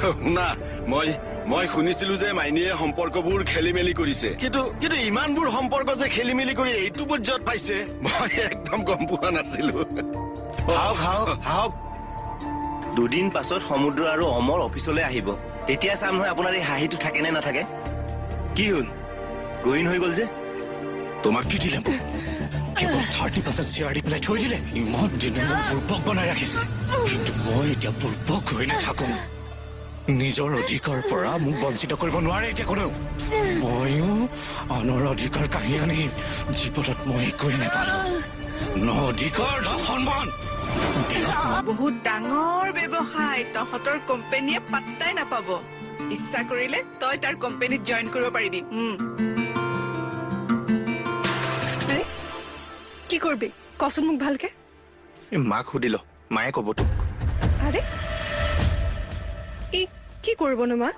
শুনা মই শুনিছিলো যে মাইনীয়ে সম্পৰ্কবোৰ খেলি মেলি কৰিছে কিন্তু ইমানবোৰ সম্পৰ্ক যে খেলি মেলি কৰি এইটো পৰ্যায়ত পাইছে মই একদম গম পোৱা নাছিলো। হাওক দুদিন পাছত সমুদ্ৰ আৰু অমৰ অফিচলৈ আহিব তেতিয়া চাম নহয় আপোনাৰ এই হাঁহিটো থাকে নে নাথাকে। কি হ'ল গহীন হৈ গ'ল যে? তোমাক কি দিলে কেৱল 30% শ্বেয়াৰ দি পেলাই থৈ দিলে। ইমান দিনে মোক বুৰ্বক বনাই ৰাখিছে কিন্তু মই এতিয়া বুৰ্বক হৈ নাথাকো। নিজৰ অধিকাৰৰ পৰা মোক বঞ্চিত কৰিব নোৱাৰে এতিয়া কোনেও। ময়ো আনৰ অধিকাৰ কাঢ়ি আনি জীৱনত মই একোৱে নাপালো। ন অধিকাৰ ন সন্মান। বহুত ডাঙৰ ব্যৱসায় তহঁতৰ কোম্পানীয়ে পাত্তাই নাপাব। ইচ্ছা কৰিলে তই তাৰ কোম্পানীত জইন কৰিব পাৰিবি। কি কৰবি কচোন মোক ভালকে। মাক সুধিল মায়ে ক'ব তোক। আৰে কি কৰিবনো মা?